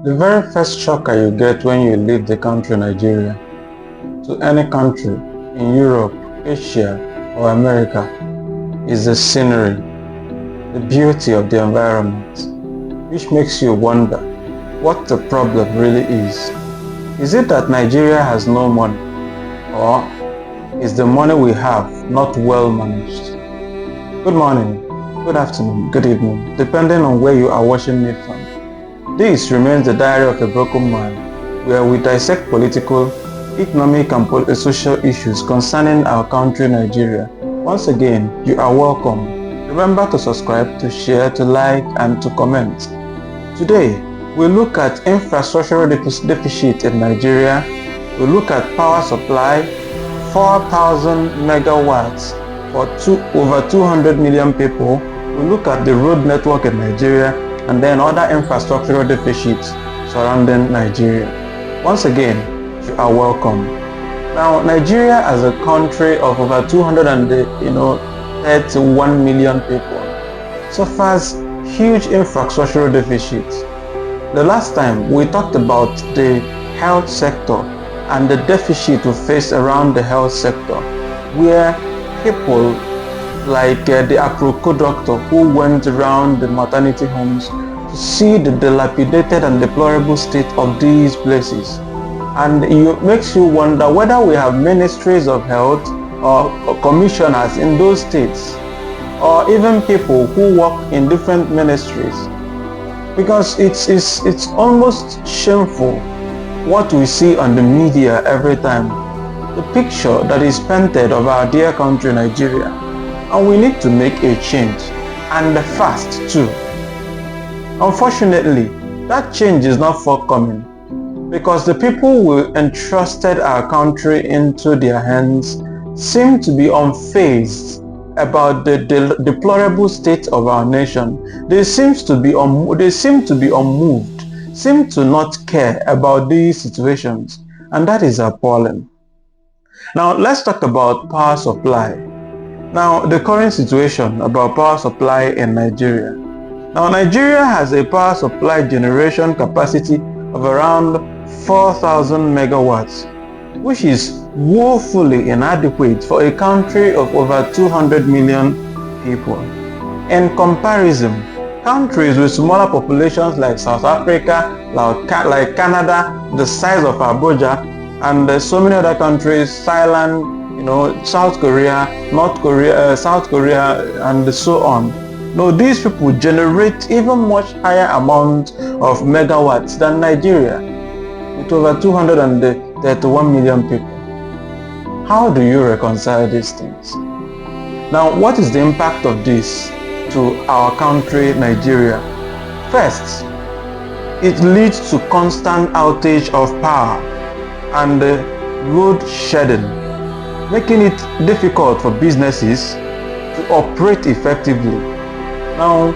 The very first shocker you get when you leave the country Nigeria to any country in Europe, Asia, or America is the scenery, the beauty of the environment, which makes you wonder what the problem really is. Is it that Nigeria has no money, or is the money we have not well managed? Good morning, good afternoon, good evening, depending on where you are watching me from. This remains the Diary of a Broken Man, where we dissect political, economic and social issues concerning our country Nigeria. Once again, you are welcome. Remember to subscribe, to share, to like and to comment. Today, we look at infrastructural deficit in Nigeria. We look at power supply, 4,000 megawatts for over 200 million people. We look at the road network in Nigeria and then other infrastructural deficits surrounding Nigeria. Once again, you are welcome. Now, Nigeria as a country of over 231 million people suffers huge infrastructural deficits. The last time we talked about the health sector and the deficit we face around the health sector, where people like the Aproko doctor who went around the maternity homes to see the dilapidated and deplorable state of these places. And it makes you wonder whether we have ministries of health or commissioners in those states, or even people who work in different ministries. Because it's almost shameful what we see on the media every time. The picture that is painted of our dear country Nigeria. And we need to make a change, and fast too. Unfortunately, that change is not forthcoming because the people who entrusted our country into their hands seem to be unfazed about the deplorable state of our nation. They seem to be unmoved, seem to not care about these situations, and that is appalling. Now let's talk about power supply. Now, the current situation about power supply in Nigeria. Now, Nigeria has a power supply generation capacity of around 4,000 megawatts, which is woefully inadequate for a country of over 200 million people. In comparison, countries with smaller populations like South Africa, like Canada, the size of Abuja, and so many other countries, Thailand, South Korea, North Korea, South Korea, and so on. No, these people generate even much higher amount of megawatts than Nigeria, with over 231 million people. How do you reconcile these things? Now, what is the impact of this to our country, Nigeria? First, it leads to constant outage of power and load shedding, making it difficult for businesses to operate effectively. Now,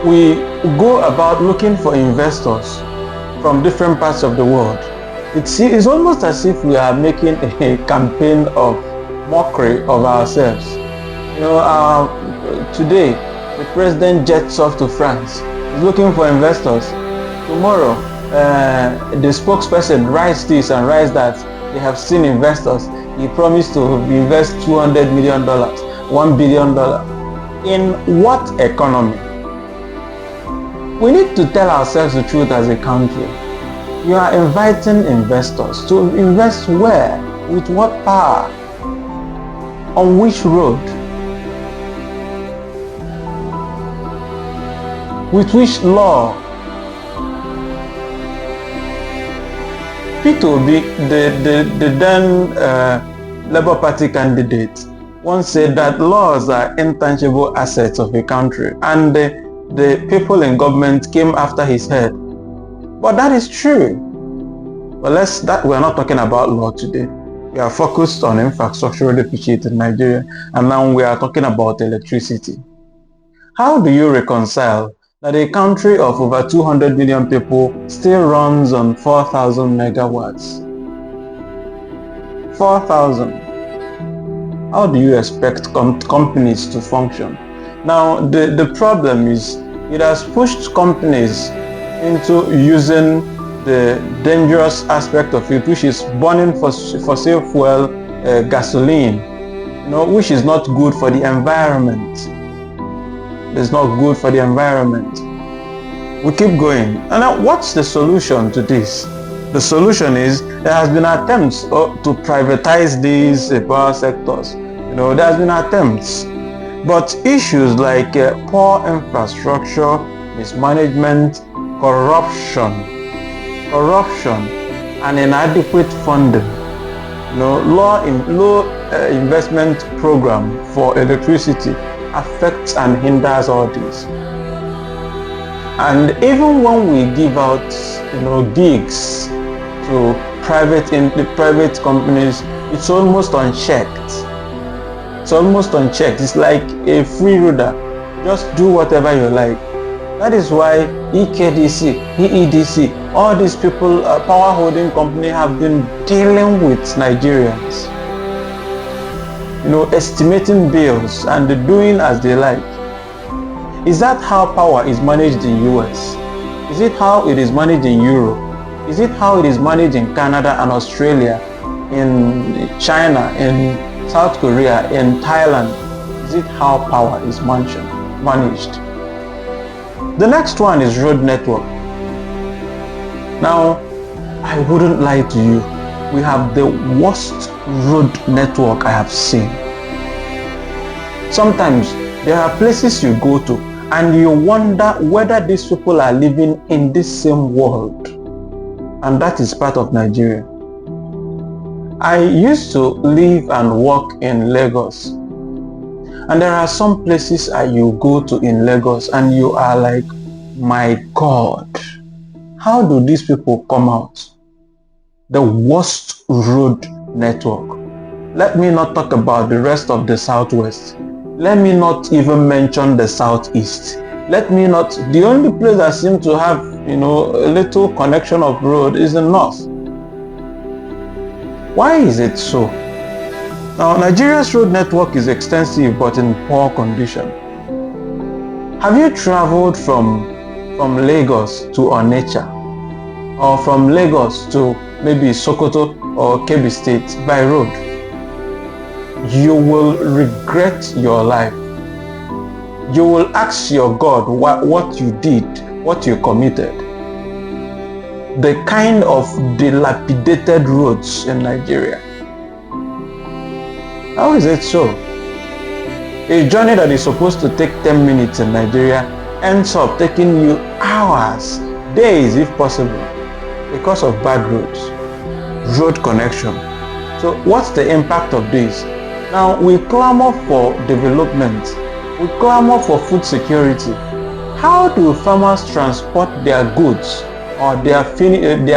we go about looking for investors from different parts of the world. It's almost as if we are making a campaign of mockery of ourselves. Today, the president jets off to France. He's looking for investors. Tomorrow, the spokesperson writes this and writes that they have seen investors. He promised to invest $200 million, $1 billion. In what economy? We need to tell ourselves the truth as a country. You are inviting investors to invest where? With what power? On which road? With which law? Peter Obi, the then Labour Party candidate, once said that laws are intangible assets of a country, and the people in government came after his head. But that is true. But we're not talking about law today. We are focused on infrastructural deficit in Nigeria, and now we are talking about electricity. How do you reconcile that a country of over 200 million people still runs on 4,000 megawatts? 4,000. How do you expect companies to function? Now, the problem is it has pushed companies into using the dangerous aspect of it, which is burning fossil fuel gasoline, which is not good for the environment. It's not good for the environment. We keep going. And now, what's the solution to this? The solution is there has been attempts to privatize these power sectors. There has been attempts, but issues like poor infrastructure, mismanagement, corruption, and inadequate funding, low investment program for electricity affects and hinders all this. And even when we give out, gigs to private companies, it's almost unchecked. It's like a free rider. Just do whatever you like. That is why EKDC, EEDC, all these people, power holding company have been dealing with Nigerians. Estimating bills and doing as they like. Is that how power is managed in US? Is it how it is managed in Europe? Is it how it is managed in Canada and Australia, in China, in South Korea, in Thailand? Is it how power is managed? The next one is road network. Now, I wouldn't lie to you. We have the worst road network I have seen. Sometimes there are places you go to and you wonder whether these people are living in this same world. And that is part of Nigeria. I used to live and work in Lagos. And there are some places you go to in Lagos and you are like, my God, how do these people come out? The worst road network. Let me not talk about the rest of the Southwest. Let me not even mention the Southeast. The only place that seems to have, a little connection of road is the North. Why is it so? Now, Nigeria's road network is extensive but in poor condition. Have you traveled from Lagos to Onitsha, or from Lagos to maybe Sokoto or Kebbi State by road? You will regret your life. You will ask your God what you did, what you committed. The kind of dilapidated roads in Nigeria. How is it so? A journey that is supposed to take 10 minutes in Nigeria ends up taking you hours, days if possible, because of bad roads, road connection. So what's the impact of this? Now, we clamor for development. We clamor for food security. How do farmers transport their goods or their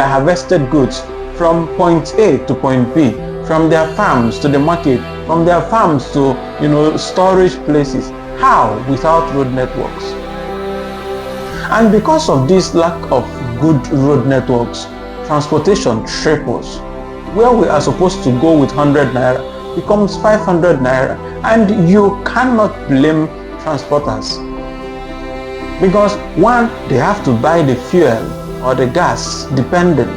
harvested goods from point A to point B, from their farms to the market, from their farms to storage places? How without road networks? And because of this lack of good road networks, transportation triples. Where we are supposed to go with 100 naira becomes 500 naira, and you cannot blame transporters, because one, they have to buy the fuel or the gas, depending.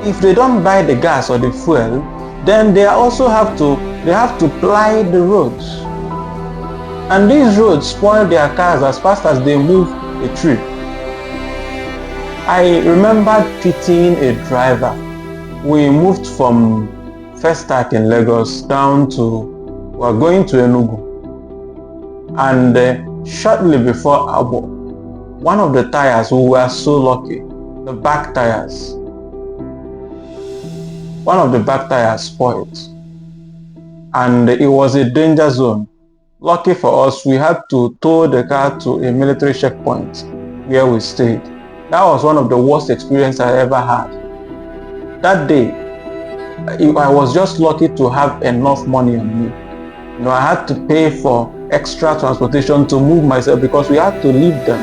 If they don't buy the gas or the fuel, then they also have to ply the roads, and these roads spoil their cars as fast as they move a trip. I remember pitying a driver. We moved from Festac in Lagos down to, we were going to Enugu, and shortly before Abo, one of the tires, we were so lucky, the back tires, one of the back tires spoiled, and it was a danger zone. Lucky for us, we had to tow the car to a military checkpoint where we stayed. That was one of the worst experiences I ever had. That day, I was just lucky to have enough money on me. I had to pay for extra transportation to move myself because we had to leave them.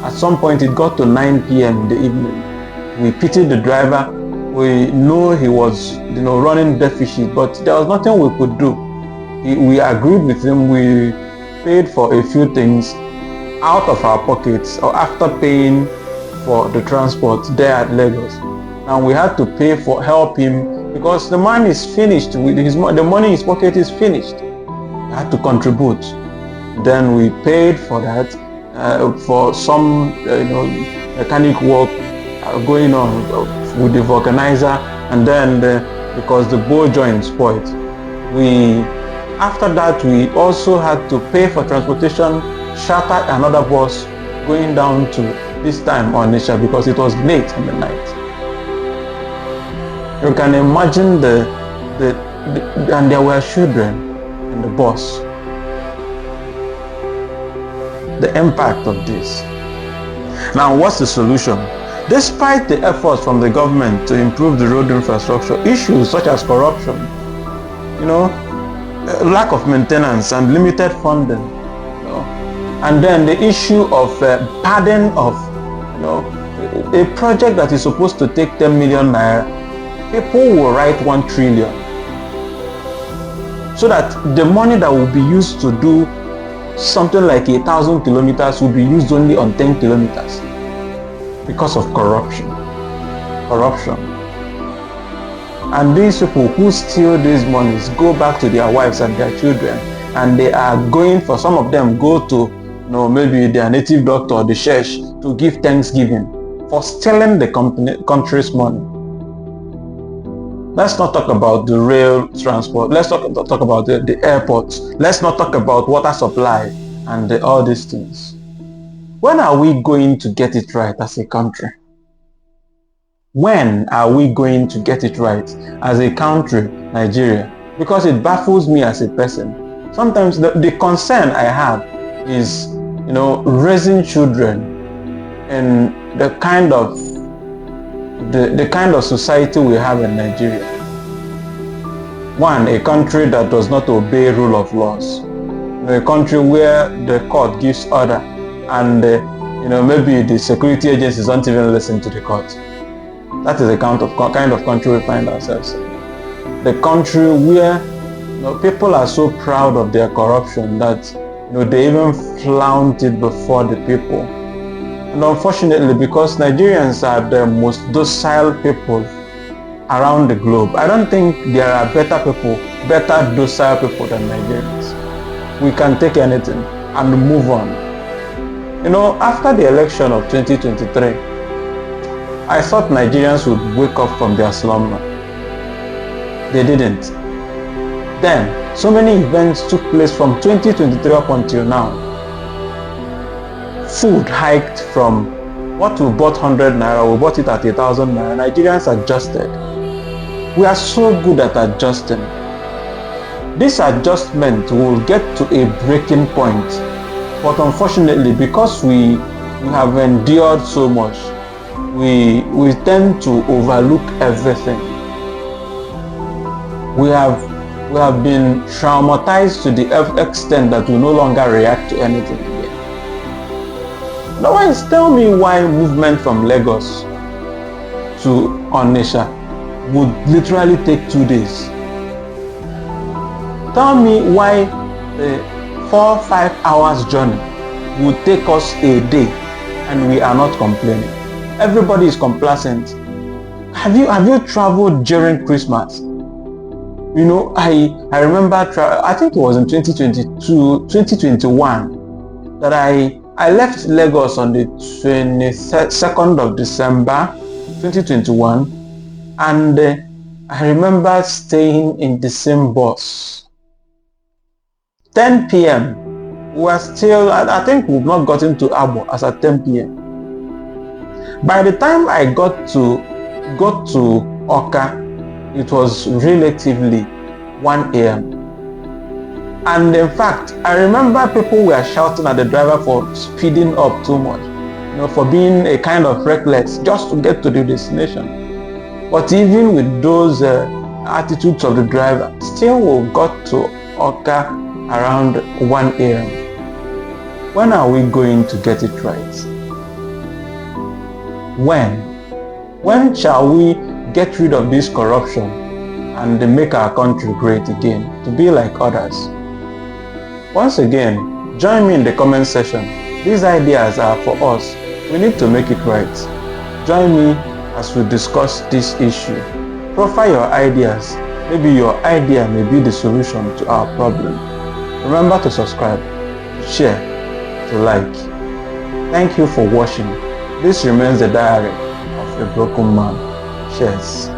At some point, it got to 9 p.m. in the evening. We pitied the driver. We know he was, running deficit, but there was nothing we could do. We agreed with him. We paid for a few things out of our pockets, or after paying for the transport there at Lagos. And we had to pay for help him because the man is finished with the money in his pocket is finished. We had to contribute. Then we paid for that, for some mechanic work going on with the vulcanizer, and then because the ball joint spoiled, after that we also had to pay for transportation, charter another bus going down to this time Onitsha because it was late in the night. You can imagine and there were children in the bus. The impact of this. Now, what's the solution? Despite the efforts from the government to improve the road infrastructure, issues such as corruption, lack of maintenance and limited funding, and then the issue of burden of, a project that is supposed to take 10 million naira, people will write 1 trillion, so that the money that will be used to do something like 1,000 kilometers will be used only on 10 kilometers because of corruption. And these people who steal these monies go back to their wives and their children, and they are going, for some of them, go to maybe their native doctor or the church to give thanksgiving for stealing the country's money. Let's not talk about the rail transport. Let's talk about the airports. Let's not talk about water supply and all these things. When are we going to get it right as a country? When are we going to get it right as a country, Nigeria? Because it baffles me as a person. Sometimes the concern I have is, raising children in the kind of society we have in Nigeria. One, a country that does not obey rule of laws. A country where the court gives order and maybe the security agencies don't even listen to the court. That is the kind of country we find ourselves in. The country where people are so proud of their corruption that they even flaunt it before the people. And unfortunately, because Nigerians are the most docile people around the globe, I don't think there are better docile people than Nigerians. We can take anything and move on. After the election of 2023, I thought Nigerians would wake up from their slumber. They didn't. Then, so many events took place from 2023 up until now. Food hiked from what we bought 100 naira, we bought it at 1,000 naira. Nigerians adjusted. We are so good at adjusting. This adjustment will get to a breaking point. But unfortunately, because we have endured so much, we tend to overlook everything. We have been traumatized to the extent that we no longer react to anything again. Otherwise, tell me why movement from Lagos to Onitsha would literally take 2 days. Tell me why the 4-5 hours journey would take us a day and we are not complaining. Everybody is complacent. Have you traveled during Christmas? I remember, I think it was in 2021 that I left Lagos on the 22nd of December 2021, and I remember staying in the same bus. 10 p.m. We were still, I think we've not gotten to Abo as at 10 p.m. By the time I got to Awka, it was relatively 1 a.m. And in fact, I remember people were shouting at the driver for speeding up too much, for being a kind of reckless just to get to the destination. But even with those attitudes of the driver, still we got to Awka around 1 a.m. When are we going to get it right? When shall we get rid of this corruption and make our country great again, to be like others? Once again, join me in the comment section. These ideas are for us. We need to make it right. Join me as we discuss this issue. Profile your ideas. Maybe your idea may be the solution to our problem. Remember to subscribe, to share, to like. Thank you for watching. This remains the diary of a broken man. Cheers.